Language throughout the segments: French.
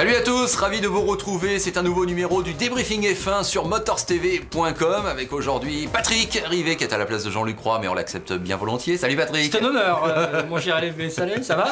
Salut à tous, ravi de vous retrouver. C'est un nouveau numéro du débriefing F1 sur motorstv.com avec aujourd'hui Patrick Rivet qui est à la place de Jean-Luc Roy, mais on l'accepte bien volontiers. Salut Patrick. C'est un honneur, mon cher LFB. Salut, ça va?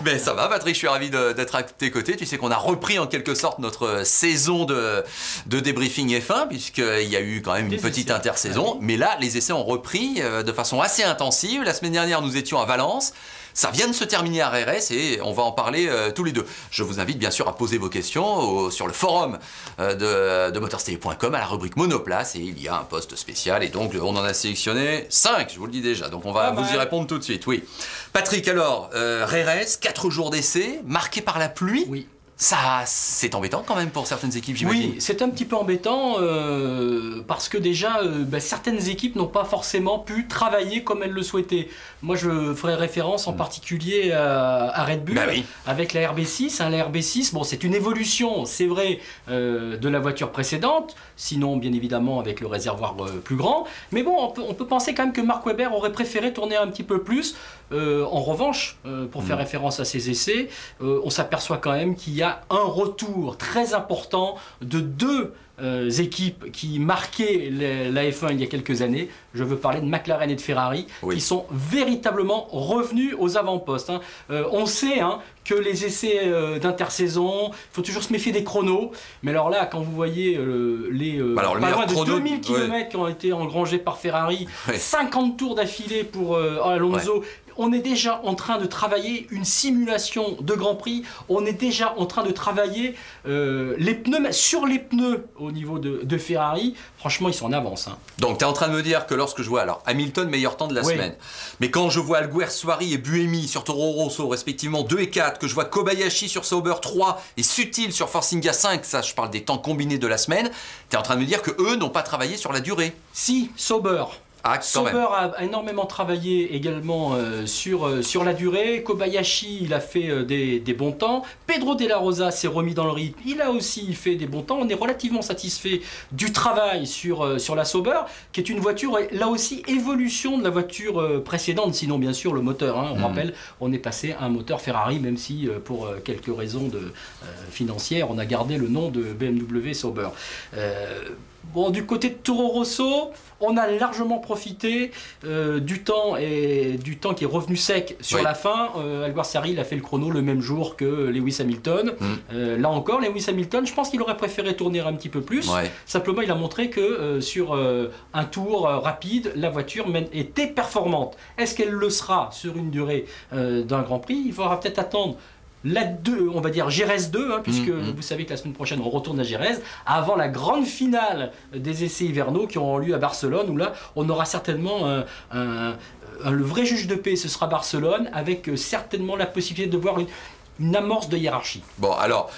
Ben ça va Patrick, je suis ravi d'être à tes côtés. Tu sais qu'on a repris en quelque sorte notre saison de débriefing F1 puisqu'il y a eu quand même une petite intersaison. Mais là, les essais ont repris de façon assez intensive. La semaine dernière, nous étions à Valence. Ça vient de se terminer à RRS et on va en parler tous les deux. Je vous invite bien sûr à poser vos questions sur le forum de motorstv.com à la rubrique Monoplace et il y a un post spécial et donc on en a sélectionné 5, je vous le dis déjà. Donc on va vous y répondre tout de suite, oui. Patrick, alors, RRS, 4 jours d'essai, marqués par la pluie. Oui. Ça, c'est embêtant quand même pour certaines équipes, j'imagine. Oui, c'est un petit peu embêtant parce que déjà, certaines équipes n'ont pas forcément pu travailler comme elles le souhaitaient. Moi, je ferai référence en particulier à Red Bull, avec la RB6. La RB6, bon, c'est une évolution, c'est vrai, de la voiture précédente, sinon, bien évidemment, avec le réservoir plus grand. Mais bon, on peut penser quand même que Mark Webber aurait préféré tourner un petit peu plus. En revanche, pour faire référence à ces essais, on s'aperçoit quand même qu'il y a un retour très important de deux équipes qui marquaient la F1 il y a quelques années. Je veux parler de McLaren et de Ferrari, qui sont véritablement revenus aux avant-postes. On sait que les essais d'intersaison, il faut toujours se méfier des chronos. Mais alors là, quand vous voyez pas loin de 2000 km qui ont été engrangés par Ferrari, 50 tours d'affilée pour Alonso, on est déjà en train de travailler une simulation de Grand Prix. On est déjà en train de travailler sur les pneus au niveau de Ferrari. Franchement, ils sont en avance. Donc, tu es en train de me dire que lorsque je vois, alors, Hamilton, meilleur temps de la semaine. Mais quand je vois Alguersuari et Buemi sur Toro Rosso, respectivement 2 et 4, que je vois Kobayashi sur Sauber 3 et Sutil sur Force India 5, ça, je parle des temps combinés de la semaine, tu es en train de me dire qu'eux n'ont pas travaillé sur la durée. Si, Sauber. Sauber a énormément travaillé également sur la durée. Kobayashi, il a fait des bons temps. Pedro de la Rosa s'est remis dans le rythme. Il a aussi fait des bons temps. On est relativement satisfait du travail sur la Sauber, qui est une voiture, là aussi, évolution de la voiture précédente. Sinon, bien sûr, le moteur. On rappelle, on est passé à un moteur Ferrari, même si, pour quelques raisons financières, on a gardé le nom de BMW Sauber. Bon, du côté de Toro Rosso, on a largement profité du temps qui est revenu sec sur la fin. Alguersuari, il a fait le chrono le même jour que Lewis Hamilton. Là encore, Lewis Hamilton, je pense qu'il aurait préféré tourner un petit peu plus. Simplement, il a montré que sur un tour rapide, la voiture était performante. Est-ce qu'elle le sera sur une durée d'un Grand Prix? Il faudra peut-être attendre on va dire Jerez 2, puisque vous savez que la semaine prochaine on retourne à Jerez, avant la grande finale des essais hivernaux qui auront lieu à Barcelone, où là on aura certainement le vrai juge de paix, ce sera Barcelone, avec certainement la possibilité de voir une amorce de hiérarchie. Bon, alors,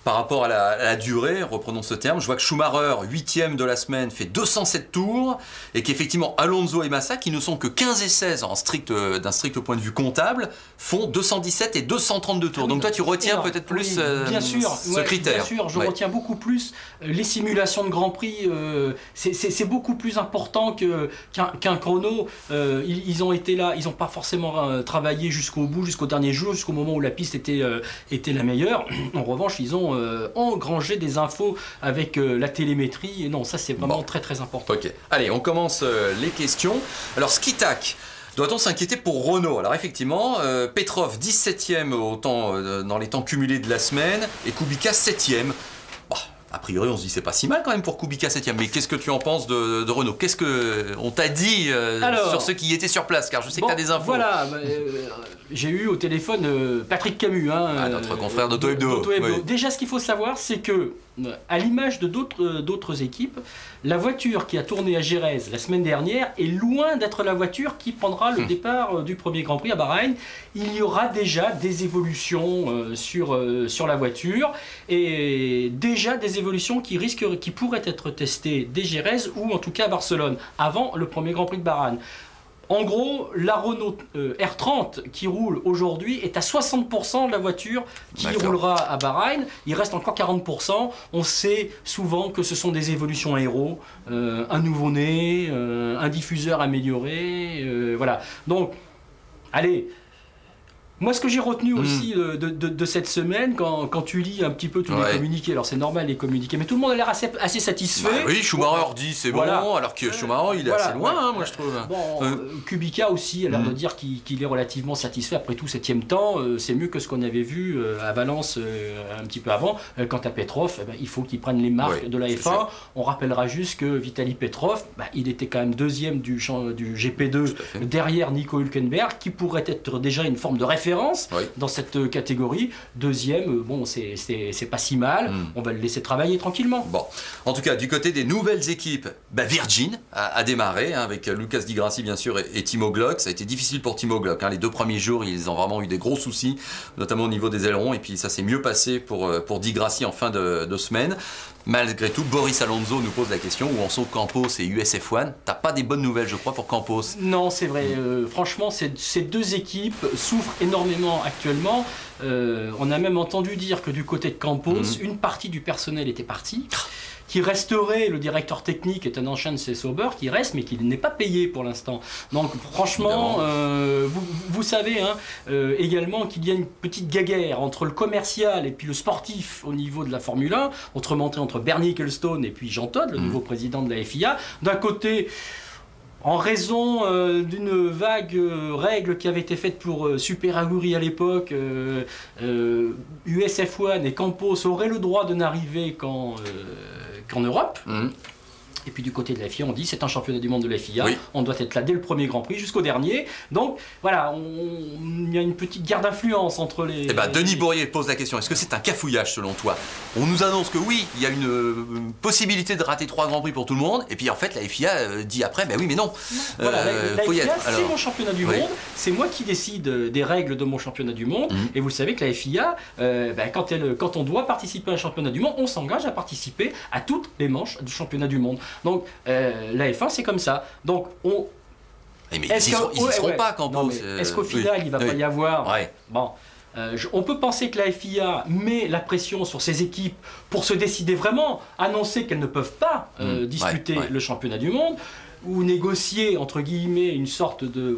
par rapport à la durée, reprenons ce terme, je vois que Schumacher, 8e de la semaine, fait 207 tours, et qu'effectivement Alonso et Massa, qui ne sont que 15 et 16 d'un strict point de vue comptable, font 217 et 232 tours. Donc toi, tu retiens peut-être plus ce critère. Bien sûr, je retiens beaucoup plus les simulations de Grand Prix. C'est beaucoup plus important qu'un chrono. Ils ont été là, ils n'ont pas forcément travaillé jusqu'au bout, jusqu'au dernier jour, jusqu'au moment où la piste était la meilleure. En revanche, ils ont engranger des infos avec la télémétrie, et non, ça c'est vraiment très très important. Ok, allez, on commence les questions. Alors, Skitak, doit-on s'inquiéter pour Renault? Alors effectivement, Petrov 17e dans les temps cumulés de la semaine, et Kubica 7e. A priori, on se dit c'est pas si mal quand même pour Kubica 7e. Mais qu'est-ce que tu en penses de Renault? Qu'est-ce qu'on t'a dit sur ceux qui étaient sur place? Car je sais que tu as des infos. Voilà, j'ai eu au téléphone Patrick Camus. Notre confrère d'Auto Hebdo. Déjà, ce qu'il faut savoir, c'est que, à l'image de d'autres équipes, la voiture qui a tourné à Jerez la semaine dernière est loin d'être la voiture qui prendra le départ du premier Grand Prix à Bahreïn. Il y aura déjà des évolutions sur la voiture, et déjà des évolutions qui pourraient être testées dès Jerez ou en tout cas à Barcelone, avant le premier Grand Prix de Bahreïn. En gros, la Renault R30 qui roule aujourd'hui est à 60% de la voiture qui roulera à Bahreïn. Il reste encore 40%. On sait souvent que ce sont des évolutions aéro, un nouveau-né, un diffuseur amélioré, voilà. Donc, allez, Moi, ce que j'ai retenu aussi de cette semaine, quand tu lis un petit peu tous les communiqués, alors c'est normal les communiqués, mais tout le monde a l'air assez satisfait. Bah oui, Schumacher dit c'est bon, alors que Schumacher il est assez loin, moi je trouve. Bon, Kubica aussi a l'air de dire qu'il est relativement satisfait. Après tout, 7e temps, c'est mieux que ce qu'on avait vu à Valence un petit peu avant. Quant à Petrov, il faut qu'il prenne les marques de la F1. On rappellera juste que Vitaly Petrov, il était quand même 2e du GP2 derrière Nico Hülkenberg, qui pourrait être déjà une forme de référence dans cette catégorie. 2e, bon, c'est pas si mal. On va le laisser travailler tranquillement. Bon, en tout cas, du côté des nouvelles équipes, Virgin a démarré avec Lucas Di Grassi bien sûr et Timo Glock. Ça a été difficile pour Timo Glock. Les 2 premiers jours, ils ont vraiment eu des gros soucis, notamment au niveau des ailerons. Et puis ça s'est mieux passé pour Di Grassi en fin de semaine. Malgré tout, Boris Alonso nous pose la question où en sont Campos et USF1. T'as pas des bonnes nouvelles, je crois, pour Campos? Non, c'est vrai. Franchement, ces 2 équipes souffrent énormément actuellement. On a même entendu dire que du côté de Campos, une partie du personnel était partie. Qui resterait, le directeur technique est un ancien Sauber qui reste mais qui n'est pas payé pour l'instant. Donc franchement, vous savez également qu'il y a une petite guéguerre entre le commercial et puis le sportif au niveau de la Formule 1, autrement dit entre Bernie Ecclestone et puis Jean Todt, le nouveau président de la FIA. D'un côté, en raison d'une vague règle qui avait été faite pour Super Aguri à l'époque, USF1 et Campos auraient le droit de n'arriver qu'en Europe. Et puis du côté de la FIA, on dit c'est un championnat du monde de la FIA, on doit être là dès le premier Grand Prix jusqu'au dernier. Donc voilà, il y a une petite guerre d'influence entre les... Denis Bourrier pose la question, est-ce que c'est un cafouillage selon toi? On nous annonce que oui, il y a une possibilité de rater 3 Grands Prix pour tout le monde, et puis en fait la FIA dit après, oui mais non. Voilà, la FIA c'est mon championnat du monde, c'est moi qui décide des règles de mon championnat du monde, et vous savez que la FIA, quand on doit participer à un championnat du monde, on s'engage à participer à toutes les manches du championnat du monde. Donc la F1 c'est comme ça. Donc mais ils y seront pas Campos. Est-ce qu'au final il va pas y avoir bon, on peut penser que la FIA met la pression sur ses équipes pour se décider vraiment, annoncer qu'elles ne peuvent pas disputer le championnat du monde, ou négocier entre guillemets une sorte de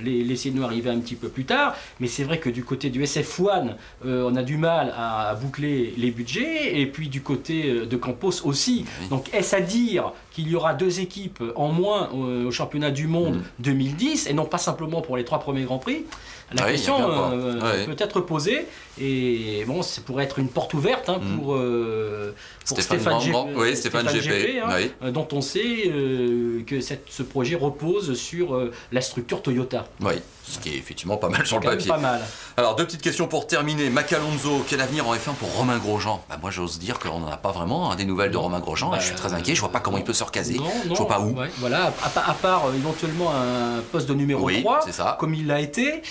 laissez-nous arriver un petit peu plus tard. Mais c'est vrai que du côté du SF1 on a du mal à boucler les budgets, et puis du côté de Campos aussi. Donc est-ce à dire qu'il y aura 2 équipes en moins au championnat du monde 2010 et non pas simplement pour les 3 premiers Grands Prix? La question peut être posée, et bon, ça pourrait être une porte ouverte pour Stéphane GP, dont on sait que ce projet repose sur la structure Toyota. Oui, ce qui est effectivement pas mal sur le papier. Pas mal. Alors 2 petites questions pour terminer. Mac Alonso, quel avenir en F1 pour Romain Grosjean? Moi j'ose dire qu'on n'en a pas vraiment des nouvelles de Romain Grosjean. Je suis très inquiet, je vois pas comment il peut se recaser. Je vois pas où. Voilà, à part éventuellement un poste de numéro 3, comme il l'a été.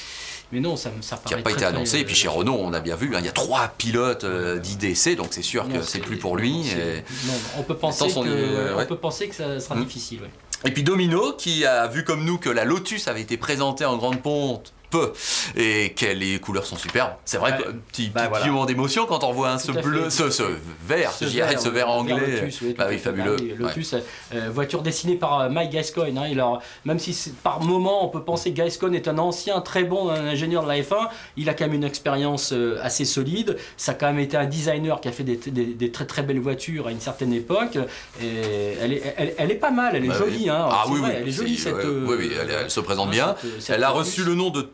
Mais non, ça paraît qui n'a pas été annoncé. Et puis chez Renault, on a bien vu, il y a 3 pilotes d'IDC, donc c'est sûr que c'est plus pour lui. Non, on peut penser que ça sera difficile. Et puis Domino, qui a vu comme nous que la Lotus avait été présentée en grande pompe, et que les couleurs sont superbes. C'est vrai que petit moment d'émotion quand on voit ce bleu, ce vert, ce vert anglais. Lotus, fabuleux. Lotus, voiture dessinée par Mike Gascoigne. Alors, même si par moment on peut penser que Gascoigne est un ancien très bon ingénieur de la F1, il a quand même une expérience assez solide. Ça a quand même été un designer qui a fait des très très belles voitures à une certaine époque. Et elle est pas mal, elle est jolie. Elle est jolie cette. Elle se présente bien. Elle a reçu le nom de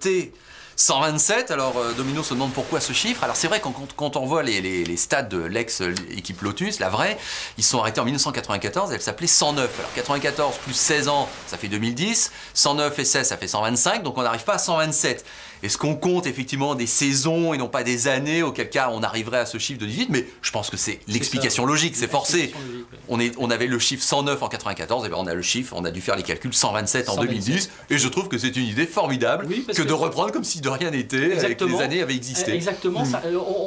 T127, alors Domino se demande pourquoi ce chiffre. Alors c'est vrai quand on voit les stats de l'ex-équipe Lotus, la vraie, ils sont arrêtés en 1994, elle s'appelait 109. Alors 94 plus 16 ans, ça fait 2010, 109 et 16, ça fait 125, donc on n'arrive pas à 127. Est-ce qu'on compte effectivement des saisons et non pas des années, auquel cas on arriverait à ce chiffre de 18? Mais je pense que c'est l'explication logique, c'est forcé. On avait le chiffre 109 en 94, et bien on a le chiffre, on a dû faire les calculs 127 en 2010, et je trouve que c'est une idée formidable que de reprendre comme si de rien n'était, et que les années avaient existé. Exactement,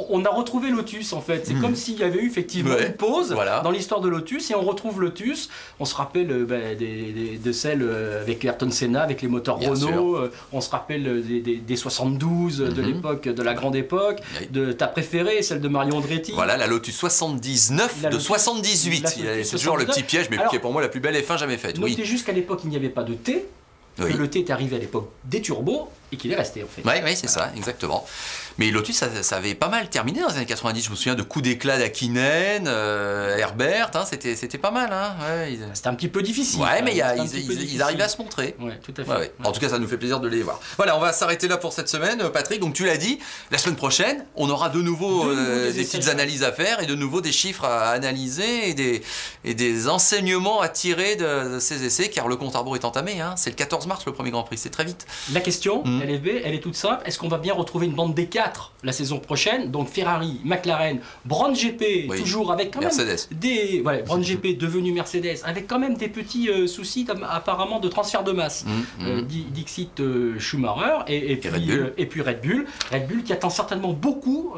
on a retrouvé Lotus en fait, c'est comme s'il y avait eu effectivement une pause dans l'histoire de Lotus, et on retrouve Lotus, on se rappelle de celle avec Ayrton Senna, avec les moteurs Renault, on se rappelle des 72 de l'époque, de la grande époque, de ta préférée, celle de Mario Andretti. Voilà, la Lotus 79 de 78. C'est toujours le petit piège, mais qui est pour moi la plus belle F1 jamais faite. Notez juste qu'à l'époque, il n'y avait pas de T, que le T est arrivé à l'époque des turbos, Et qu'il est resté en fait. Oui, c'est ça, exactement. Mais Lotus, ça avait pas mal terminé dans les années 90. Je me souviens de coups d'éclat d'Hakkinen, Herbert, hein, c'était pas mal. Hein. Ouais, c'était un petit peu difficile. Ouais, mais ils arrivaient à se montrer. Ouais, tout à fait. Ouais. En tout cas, ça nous fait plaisir de les voir. Voilà, on va s'arrêter là pour cette semaine, Patrick. Donc tu l'as dit, la semaine prochaine, on aura de nouveau des petites analyses à faire et de nouveau des chiffres à analyser et des enseignements à tirer de ces essais, car le compte à rebours est entamé. Hein. C'est le 14 mars le premier Grand Prix, c'est très vite. La question, LFB, elle est toute simple. Est-ce qu'on va bien retrouver une bande des 4 la saison prochaine? Donc Ferrari, McLaren, Brown GP, toujours avec quand Mercedes. même des... Voilà, Brown GP devenu Mercedes, avec quand même des petits soucis apparemment de transfert de masse. Dixit Schumacher et puis Red Bull. Red Bull qui attend certainement beaucoup,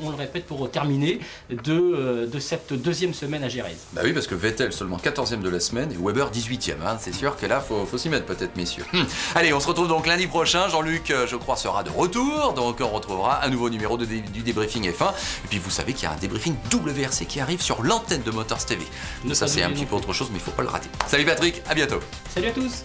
on le répète pour terminer, de cette deuxième semaine à Jerez. Bah oui, parce que Vettel seulement 14e de la semaine et Weber 18e. Hein. C'est sûr que là, faut s'y mettre peut-être, messieurs. Allez, on se retrouve donc lundi prochain. Jean-Luc, je crois, sera de retour. Donc on retrouvera un nouveau numéro du débriefing F1. Et puis vous savez qu'il y a un débriefing WRC qui arrive sur l'antenne de Motors TV. Ça, c'est un petit peu autre chose, mais il ne faut pas le rater. Salut Patrick, à bientôt. Salut à tous.